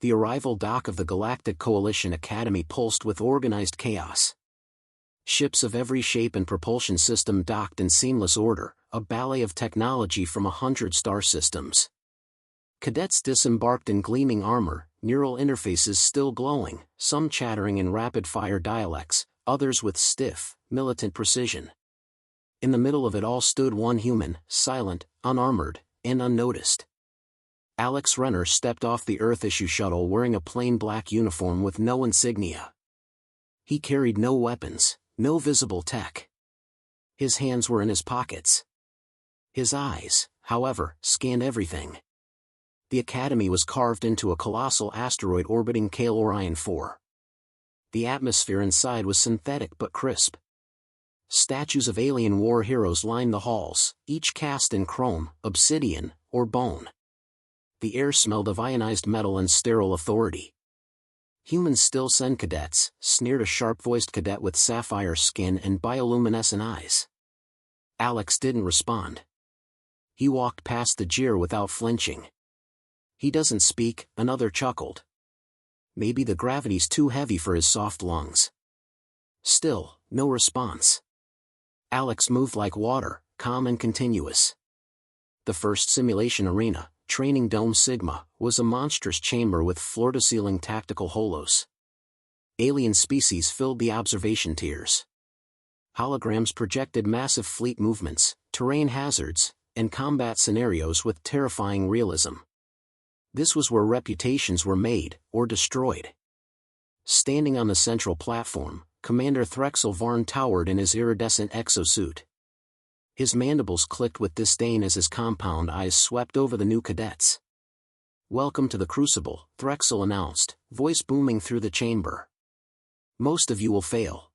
The arrival dock of the Galactic Coalition Academy pulsed with organized chaos. Ships of every shape and propulsion system docked in seamless order, a ballet of technology from 100 star systems. Cadets disembarked in gleaming armor, neural interfaces still glowing, some chattering in rapid-fire dialects, others with stiff, militant precision. In the middle of it all stood one human, silent, unarmored, and unnoticed. Alex Renner stepped off the Earth-issue shuttle wearing a plain black uniform with no insignia. He carried no weapons, no visible tech. His hands were in his pockets. His eyes, however, scanned everything. The Academy was carved into a colossal asteroid orbiting Kale Orion 4. The atmosphere inside was synthetic but crisp. Statues of alien war heroes lined the halls, each cast in chrome, obsidian, or bone. The air smelled of ionized metal and sterile authority. "Humans still send cadets," sneered a sharp-voiced cadet with sapphire skin and bioluminescent eyes. Alex didn't respond. He walked past the jeer without flinching. "He doesn't speak," another chuckled. "Maybe the gravity's too heavy for his soft lungs." Still, no response. Alex moved like water, calm and continuous. The first simulation arena, Training Dome Sigma, was a monstrous chamber with floor-to-ceiling tactical holos. Alien species filled the observation tiers. Holograms projected massive fleet movements, terrain hazards, and combat scenarios with terrifying realism. This was where reputations were made, or destroyed. Standing on the central platform, Commander Threxel Varn towered in his iridescent exosuit. His mandibles clicked with disdain as his compound eyes swept over the new cadets. "Welcome to the Crucible," Threxel announced, voice booming through the chamber. "Most of you will fail.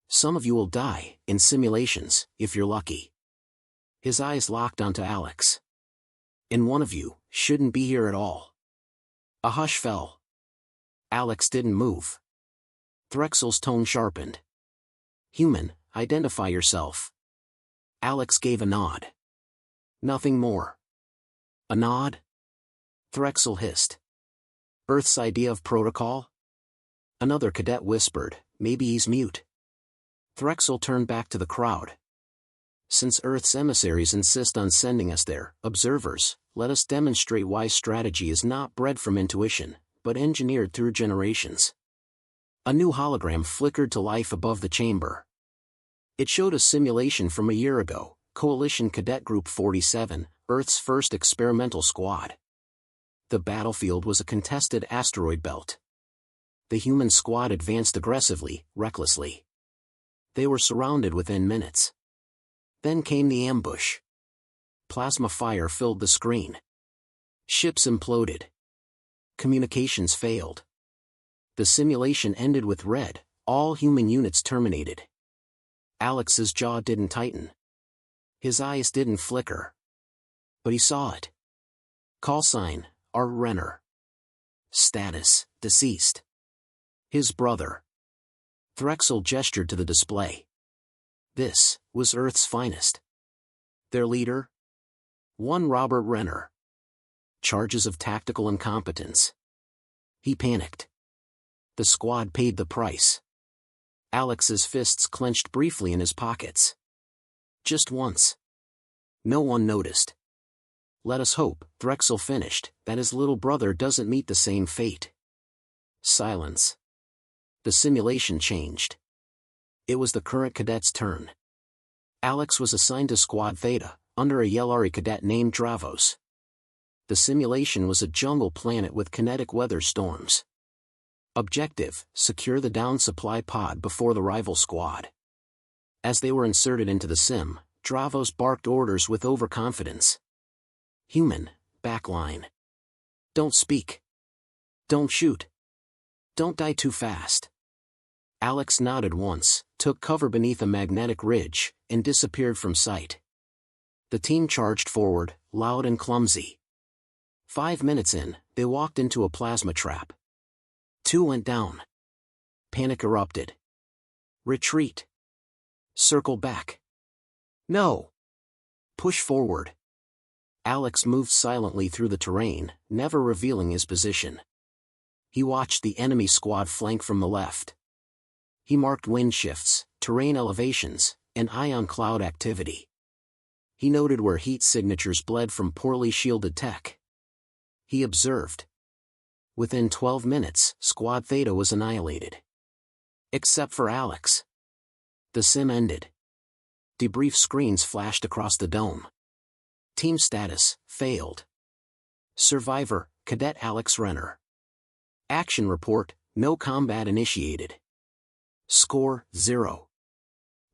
Some of you will die, in simulations, if you're lucky." His eyes locked onto Alex. "And one of you shouldn't be here at all." A hush fell. Alex didn't move. Threxel's tone sharpened. "Human, identify yourself." Alex gave a nod. "Nothing more." "A nod?" Threxel hissed. "Earth's idea of protocol?" Another cadet whispered, "Maybe he's mute." Threxel turned back to the crowd. "Since Earth's emissaries insist on sending us their observers, let us demonstrate why strategy is not bred from intuition, but engineered through generations." A new hologram flickered to life above the chamber. It showed a simulation from a year ago, Coalition Cadet Group 47, Earth's first experimental squad. The battlefield was a contested asteroid belt. The human squad advanced aggressively, recklessly. They were surrounded within minutes. Then came the ambush. Plasma fire filled the screen. Ships imploded. Communications failed. The simulation ended with red, all human units terminated. Alex's jaw didn't tighten. His eyes didn't flicker. But he saw it. Call sign, R. Renner. Status, deceased. His brother. Threxel gestured to the display. This was Earth's finest. Their leader? One Robert Renner. Charges of tactical incompetence. He panicked. The squad paid the price. Alex's fists clenched briefly in his pockets. Just once. No one noticed. "Let us hope," Threxel finished, "that his little brother doesn't meet the same fate." Silence. The simulation changed. It was the current cadet's turn. Alex was assigned to Squad Theta, under a Yellari cadet named Dravos. The simulation was a jungle planet with kinetic weather storms. Objective: secure the down supply pod before the rival squad. As they were inserted into the sim, Dravos barked orders with overconfidence. "Human, backline. Don't speak. Don't shoot. Don't die too fast." Alex nodded once, took cover beneath a magnetic ridge, and disappeared from sight. The team charged forward, loud and clumsy. 5 minutes in, they walked into a plasma trap. 2 went down. Panic erupted. Retreat. Circle back. No. Push forward. Alex moved silently through the terrain, never revealing his position. He watched the enemy squad flank from the left. He marked wind shifts, terrain elevations, and ion cloud activity. He noted where heat signatures bled from poorly shielded tech. He observed. Within 12 minutes, Squad Theta was annihilated. Except for Alex. The sim ended. Debrief screens flashed across the dome. Team status, failed. Survivor, Cadet Alex Renner. Action report, no combat initiated. Score, 0.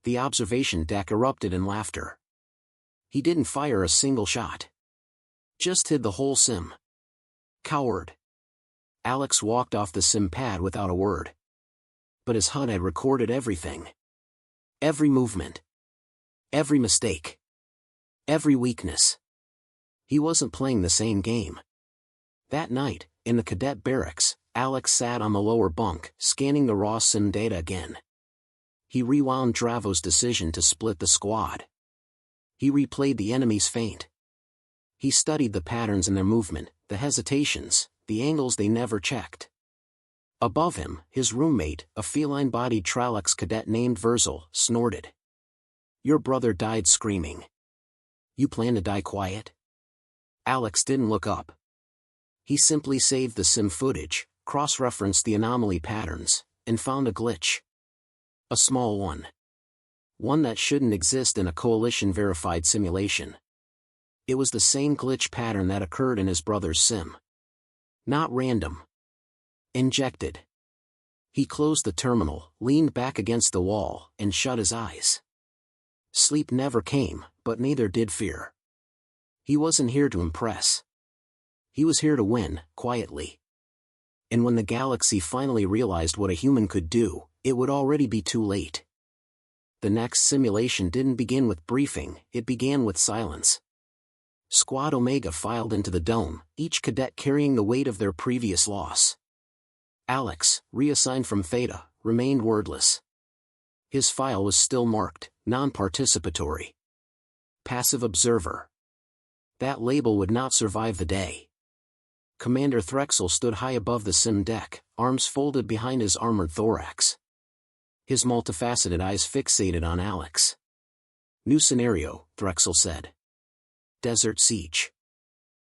The observation deck erupted in laughter. He didn't fire a single shot. Just hid the whole sim. Coward. Alex walked off the sim pad without a word. But his HUD had recorded everything. Every movement. Every mistake. Every weakness. He wasn't playing the same game. That night, in the cadet barracks, Alex sat on the lower bunk, scanning the raw sim data again. He rewound Dravo's decision to split the squad. He replayed the enemy's feint. He studied the patterns in their movement, the hesitations, the angles they never checked. Above him, his roommate, a feline-bodied Tralex cadet named Virzel, snorted. Your brother died screaming. You plan to die quiet? Alex didn't look up. He simply saved the sim footage, cross-referenced the anomaly patterns, and found a glitch. A small one. One that shouldn't exist in a coalition-verified simulation. It was the same glitch pattern that occurred in his brother's sim. Not random. Injected. He closed the terminal, leaned back against the wall, and shut his eyes. Sleep never came, but neither did fear. He wasn't here to impress. He was here to win, quietly. And when the galaxy finally realized what a human could do, it would already be too late. The next simulation didn't begin with briefing, it began with silence. Squad Omega filed into the dome, each cadet carrying the weight of their previous loss. Alex, reassigned from Theta, remained wordless. His file was still marked, non-participatory. Passive observer. That label would not survive the day. Commander Threxel stood high above the sim deck, arms folded behind his armored thorax. His multifaceted eyes fixated on Alex. New scenario, Threxel said. Desert siege.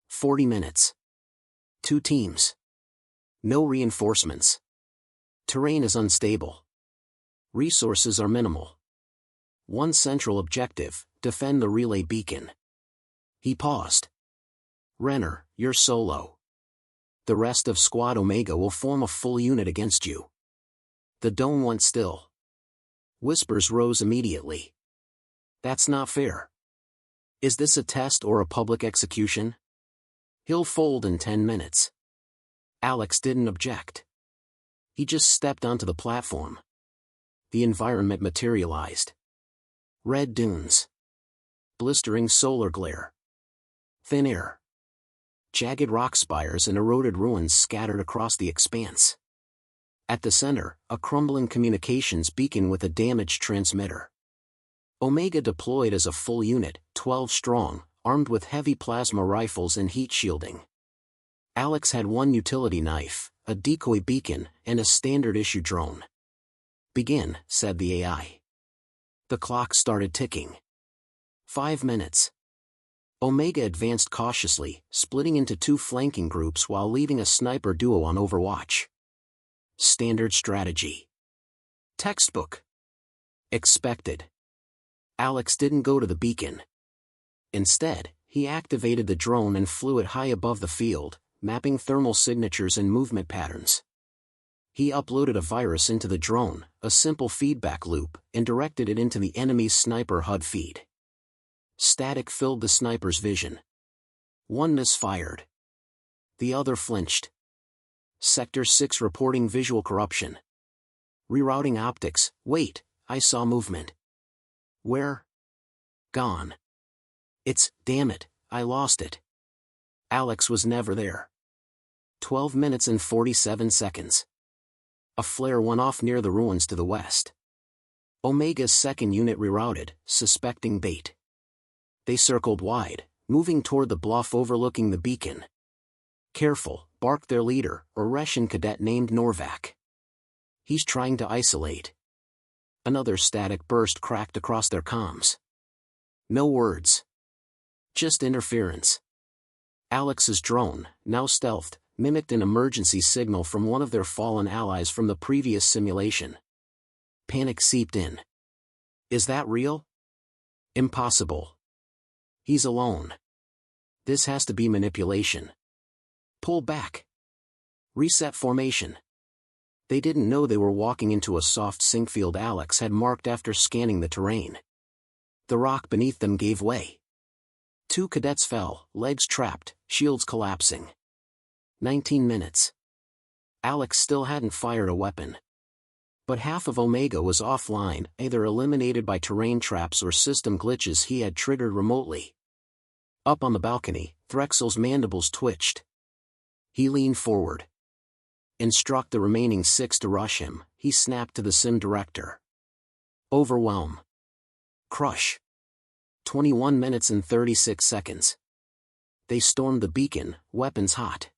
40 minutes. 2 teams. No reinforcements. Terrain is unstable. Resources are minimal. One central objective, defend the relay beacon. He paused. Renner, you're solo. The rest of Squad Omega will form a full unit against you. The dome went still. Whispers rose immediately. That's not fair. Is this a test or a public execution? He'll fold in 10 minutes. Alex didn't object. He just stepped onto the platform. The environment materialized. Red dunes. Blistering solar glare. Thin air. Jagged rock spires and eroded ruins scattered across the expanse. At the center, a crumbling communications beacon with a damaged transmitter. Omega deployed as a full unit, 12 strong, armed with heavy plasma rifles and heat shielding. Alex had one utility knife, a decoy beacon, and a standard-issue drone. Begin, said the AI. The clock started ticking. 5 minutes. Omega advanced cautiously, splitting into 2 flanking groups while leaving a sniper duo on overwatch. Standard strategy. Textbook. Expected. Alex didn't go to the beacon. Instead, he activated the drone and flew it high above the field, mapping thermal signatures and movement patterns. He uploaded a virus into the drone, a simple feedback loop, and directed it into the enemy's sniper HUD feed. Static filled the sniper's vision. One misfired. The other flinched. Sector 6 reporting visual corruption. Rerouting optics. Wait, I saw movement. Where? Gone. Damn it, I lost it. Alex was never there. 12 minutes and 47 seconds. A flare went off near the ruins to the west. Omega's second unit rerouted, suspecting bait. They circled wide, moving toward the bluff overlooking the beacon. "Careful," barked their leader, a Russian cadet named Norvak. "He's trying to isolate." Another static burst cracked across their comms. No words. Just interference. Alex's drone, now stealthed, mimicked an emergency signal from one of their fallen allies from the previous simulation. Panic seeped in. "Is that real?" "Impossible. He's alone. This has to be manipulation. Pull back. Reset formation." They didn't know they were walking into a soft sink field Alex had marked after scanning the terrain. The rock beneath them gave way. 2 cadets fell, legs trapped, shields collapsing. 19 minutes. Alex still hadn't fired a weapon. But half of Omega was offline, either eliminated by terrain traps or system glitches he had triggered remotely. Up on the balcony, Threxel's mandibles twitched. He leaned forward. "Instruct the remaining 6 to rush him," he snapped to the sim director. "Overwhelm. Crush." 21 minutes and 36 seconds. They stormed the beacon, weapons hot.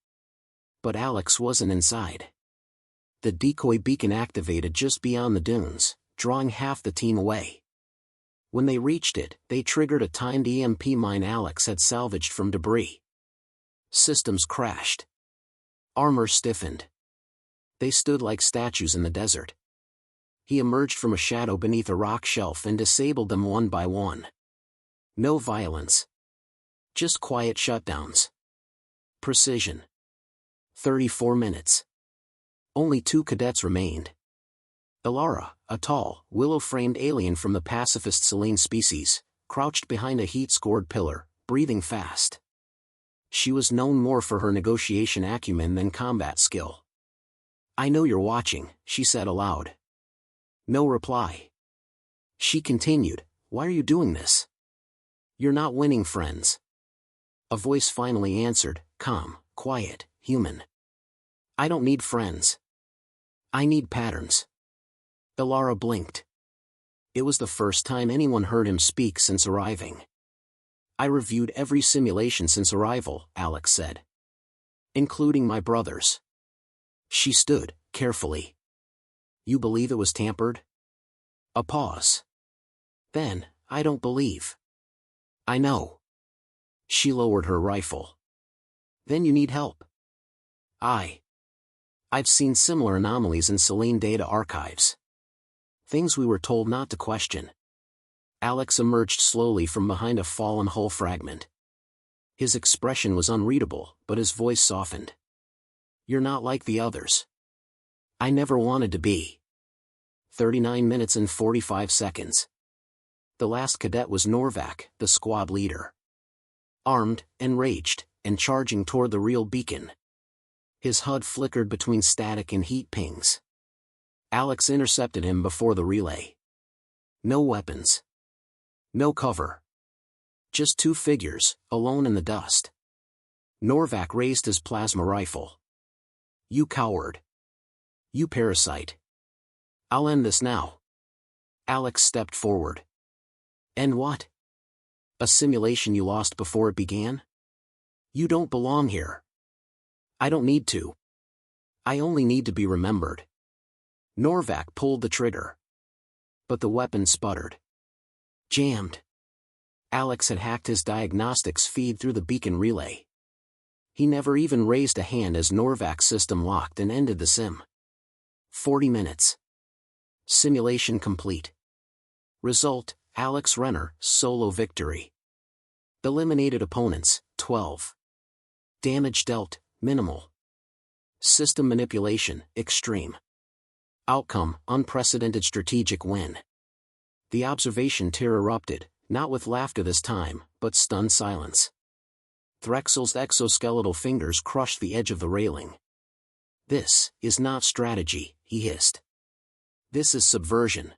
But Alex wasn't inside. The decoy beacon activated just beyond the dunes, drawing half the team away. When they reached it, they triggered a timed EMP mine Alex had salvaged from debris. Systems crashed. Armor stiffened. They stood like statues in the desert. He emerged from a shadow beneath a rock shelf and disabled them one by one. No violence. Just quiet shutdowns. Precision. 34 minutes. Only 2 cadets remained. Ilara, a tall, willow-framed alien from the pacifist Selene species, crouched behind a heat-scored pillar, breathing fast. She was known more for her negotiation acumen than combat skill. "I know you're watching," she said aloud. No reply. She continued, "Why are you doing this? You're not winning, friends." A voice finally answered, calm, quiet, human. "I don't need friends. I need patterns." Ilara blinked. It was the first time anyone heard him speak since arriving. "I reviewed every simulation since arrival," Alex said. "Including my brother's." She stood, carefully. "You believe it was tampered?" A pause. Then, "I don't believe." "I know." She lowered her rifle. "Then you need help." I've seen similar anomalies in Selene data archives. Things we were told not to question." Alex emerged slowly from behind a fallen hull fragment. His expression was unreadable, but his voice softened. "You're not like the others. I never wanted to be." 39 minutes and 45 seconds. The last cadet was Norvak, the squad leader. Armed, enraged, and charging toward the real beacon. His HUD flickered between static and heat pings. Alex intercepted him before the relay. No weapons. No cover. Just 2 figures, alone in the dust. Norvak raised his plasma rifle. "You coward. You parasite. I'll end this now." Alex stepped forward. "And what? A simulation you lost before it began? You don't belong here." "I don't need to. I only need to be remembered." Norvak pulled the trigger. But the weapon sputtered. Jammed. Alex had hacked his diagnostics feed through the beacon relay. He never even raised a hand as Norvak's system locked and ended the sim. 40 minutes. Simulation complete. Result, Alex Renner, solo victory. Eliminated opponents, 12. Damage dealt, minimal. System manipulation, extreme. Outcome, unprecedented strategic win. The observation tier erupted, not with laughter this time, but stunned silence. Threxel's exoskeletal fingers crushed the edge of the railing. "This is not strategy," he hissed. "This is subversion.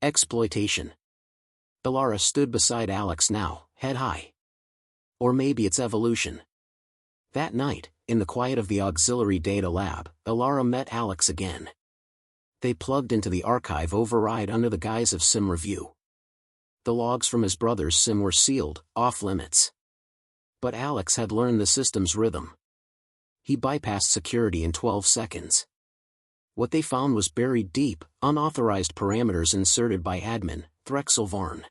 Exploitation." Ilara stood beside Alex now, head high. Or maybe it's evolution. That night, in the quiet of the auxiliary data lab, Ilara met Alex again. They plugged into the archive override under the guise of sim review. The logs from his brother's sim were sealed, off limits. But Alex had learned the system's rhythm. He bypassed security in 12 seconds. What they found was buried deep, unauthorized parameters inserted by admin, Threxel Varn.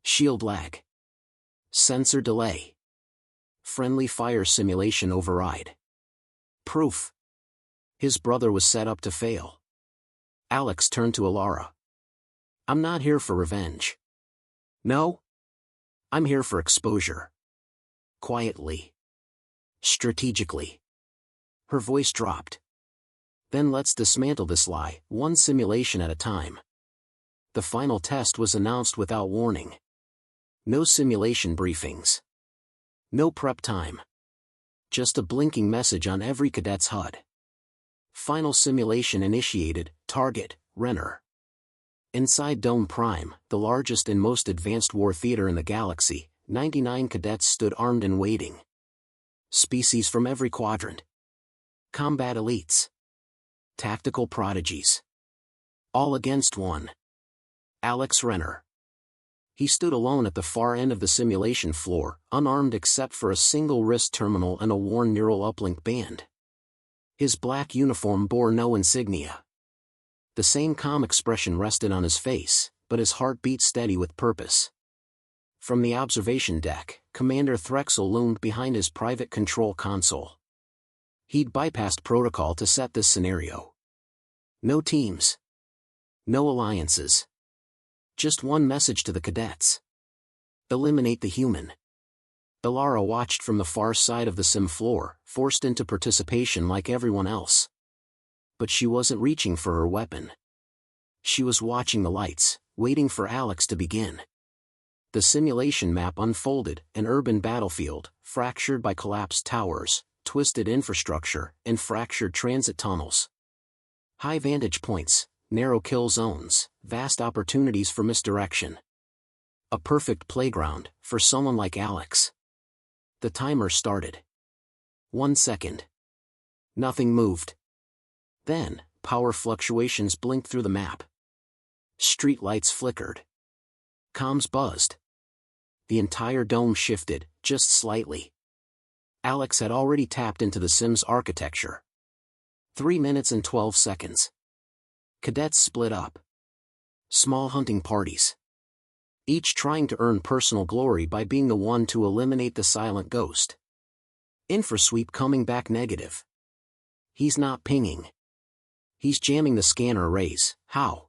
Shield lag. Sensor delay. Friendly fire simulation override. Proof. His brother was set up to fail. Alex turned to Alara. I'm not here for revenge. No? I'm here for exposure. Quietly. Strategically. Her voice dropped. Then let's dismantle this lie, one simulation at a time. The final test was announced without warning. No simulation briefings. No prep time. Just a blinking message on every cadet's HUD. Final simulation initiated, target, Renner. Inside Dome Prime, the largest and most advanced war theater in the galaxy, 99 cadets stood armed and waiting. Species from every quadrant. Combat elites. Tactical prodigies. All against one. Alex Renner. He stood alone at the far end of the simulation floor, unarmed except for a single wrist terminal and a worn neural uplink band. His black uniform bore no insignia. The same calm expression rested on his face, but his heart beat steady with purpose. From the observation deck, Commander Threxel loomed behind his private control console. He'd bypassed protocol to set this scenario. No teams. No alliances. Just one message to the cadets. Eliminate the human. Alara watched from the far side of the sim floor, forced into participation like everyone else. But she wasn't reaching for her weapon. She was watching the lights, waiting for Alex to begin. The simulation map unfolded, an urban battlefield, fractured by collapsed towers, twisted infrastructure, and fractured transit tunnels. High vantage points, narrow kill zones, vast opportunities for misdirection. A perfect playground, for someone like Alex. The timer started. 1 second. Nothing moved. Then, power fluctuations blinked through the map. Street lights flickered. Comms buzzed. The entire dome shifted, just slightly. Alex had already tapped into the sim's architecture. 3 minutes and 12 seconds. Cadets split up. Small hunting parties. Each trying to earn personal glory by being the one to eliminate the silent ghost. Infrasweep coming back negative. He's not pinging. He's jamming the scanner arrays. How?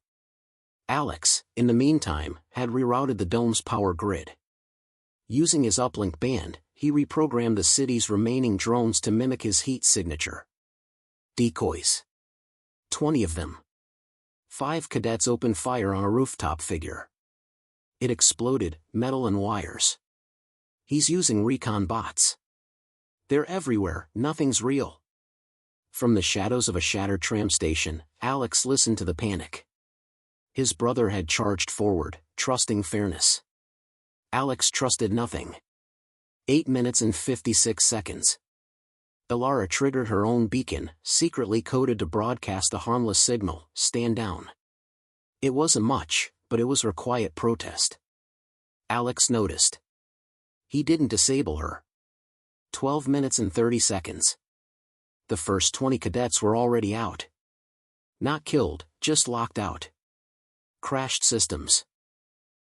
Alex, in the meantime, had rerouted the dome's power grid. Using his uplink band, he reprogrammed the city's remaining drones to mimic his heat signature. Decoys. 20 of them. 5 cadets opened fire on a rooftop figure. It exploded, metal and wires. He's using recon bots. They're everywhere, nothing's real. From the shadows of a shattered tram station, Alex listened to the panic. His brother had charged forward, trusting fairness. Alex trusted nothing. 8 minutes and 56 seconds. Alara triggered her own beacon, secretly coded to broadcast a harmless signal, stand down. It wasn't much, but it was her quiet protest. Alex noticed. He didn't disable her. 12 minutes and 30 seconds. The first 20 cadets were already out. Not killed, just locked out. Crashed systems.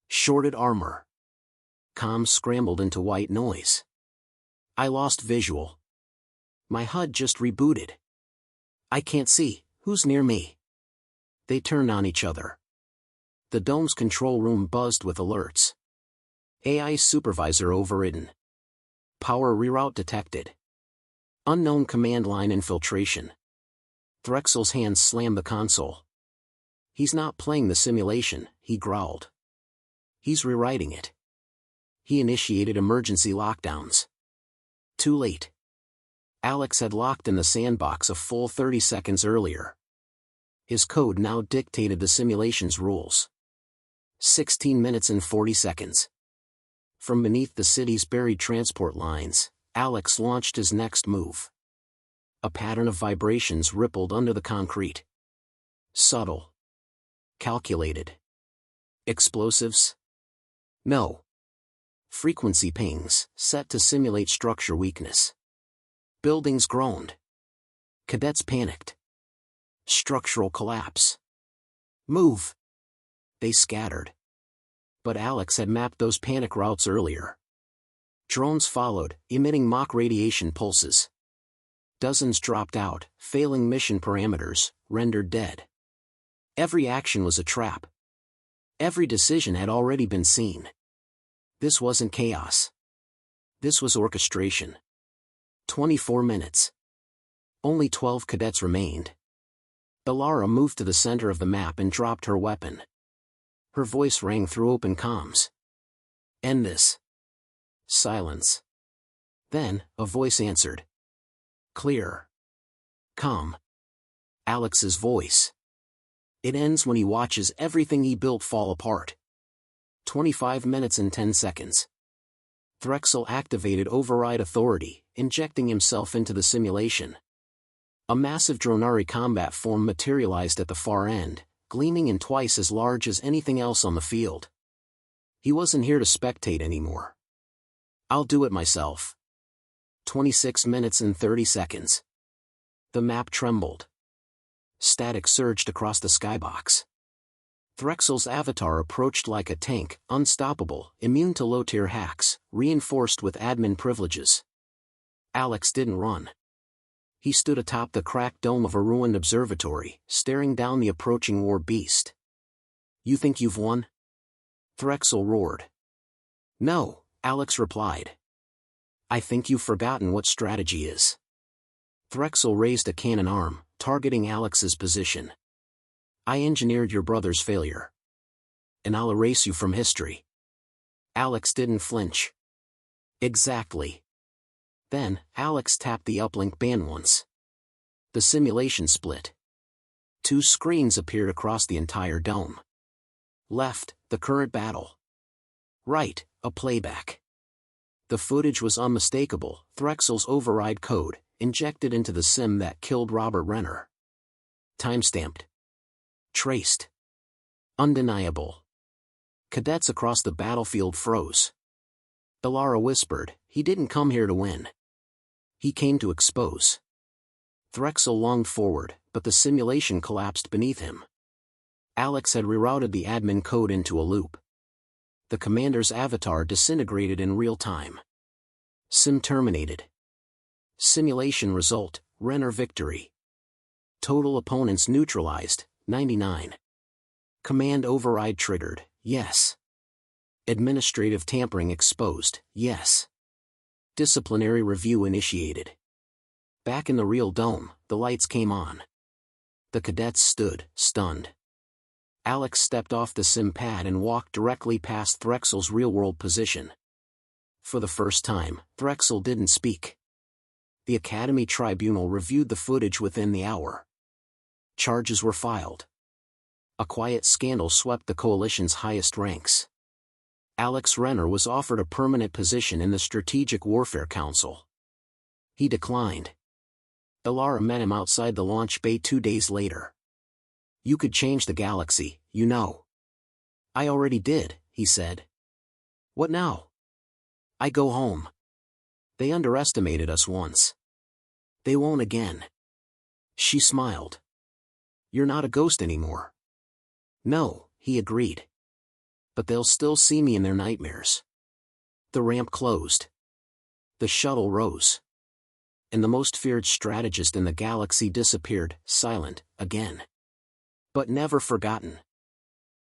Shorted armor. Comms scrambled into white noise. I lost visual. My HUD just rebooted. I can't see, who's near me? They turned on each other. The dome's control room buzzed with alerts. AI supervisor overridden. Power reroute detected. Unknown command line infiltration. Threxel's hands slammed the console. He's not playing the simulation, he growled. He's rewriting it. He initiated emergency lockdowns. Too late. Alex had locked in the sandbox a full 30 seconds earlier. His code now dictated the simulation's rules. 16 minutes and 40 seconds. From beneath the city's buried transport lines, Alex launched his next move. A pattern of vibrations rippled under the concrete. Subtle. Calculated. Explosives? No. Frequency pings, set to simulate structure weakness. Buildings groaned. Cadets panicked. Structural collapse. Move! They scattered. But Alex had mapped those panic routes earlier. Drones followed, emitting mock radiation pulses. Dozens dropped out, failing mission parameters, rendered dead. Every action was a trap. Every decision had already been seen. This wasn't chaos. This was orchestration. 24 minutes. Only 12 cadets remained. Elara moved to the center of the map and dropped her weapon. Her voice rang through open comms. End this. Silence. Then, a voice answered. Clear. Calm. Alex's voice. It ends when he watches everything he built fall apart. 25 minutes and 10 seconds. Threxel activated Override Authority, injecting himself into the simulation. A massive Dronari combat form materialized at the far end, gleaming and twice as large as anything else on the field. He wasn't here to spectate anymore. I'll do it myself. 26 minutes and 30 seconds. The map trembled. Static surged across the skybox. Threxel's avatar approached like a tank, unstoppable, immune to low-tier hacks, reinforced with admin privileges. Alex didn't run. He stood atop the cracked dome of a ruined observatory, staring down the approaching war beast. You think you've won? Threxel roared. No, Alex replied. I think you've forgotten what strategy is. Threxel raised a cannon arm, targeting Alex's position. I engineered your brother's failure. And I'll erase you from history. Alex didn't flinch. Exactly. Then, Alex tapped the uplink band once. The simulation split. 2 screens appeared across the entire dome. Left, the current battle. Right, a playback. The footage was unmistakable, Threxel's override code, injected into the sim that killed Robert Renner. Timestamped. Traced. Undeniable. Cadets across the battlefield froze. Elara whispered, he didn't come here to win. He came to expose. Threxel lunged forward, but the simulation collapsed beneath him. Alex had rerouted the admin code into a loop. The commander's avatar disintegrated in real time. Sim terminated. Simulation result, Renner victory. Total opponents neutralized, 99. Command override triggered, yes. Administrative tampering exposed, yes. Disciplinary review initiated. Back in the real dome, the lights came on. The cadets stood, stunned. Alex stepped off the sim pad and walked directly past Threxel's real-world position. For the first time, Threxel didn't speak. The Academy Tribunal reviewed the footage within the hour. Charges were filed. A quiet scandal swept the Coalition's highest ranks. Alex Renner was offered a permanent position in the Strategic Warfare Council. He declined. Elara met him outside the launch bay 2 days later. You could change the galaxy, you know. I already did, he said. What now? I go home. They underestimated us once. They won't again. She smiled. You're not a ghost anymore. No, he agreed. But they'll still see me in their nightmares. The ramp closed. The shuttle rose. And the most feared strategist in the galaxy disappeared, silent, again. But never forgotten.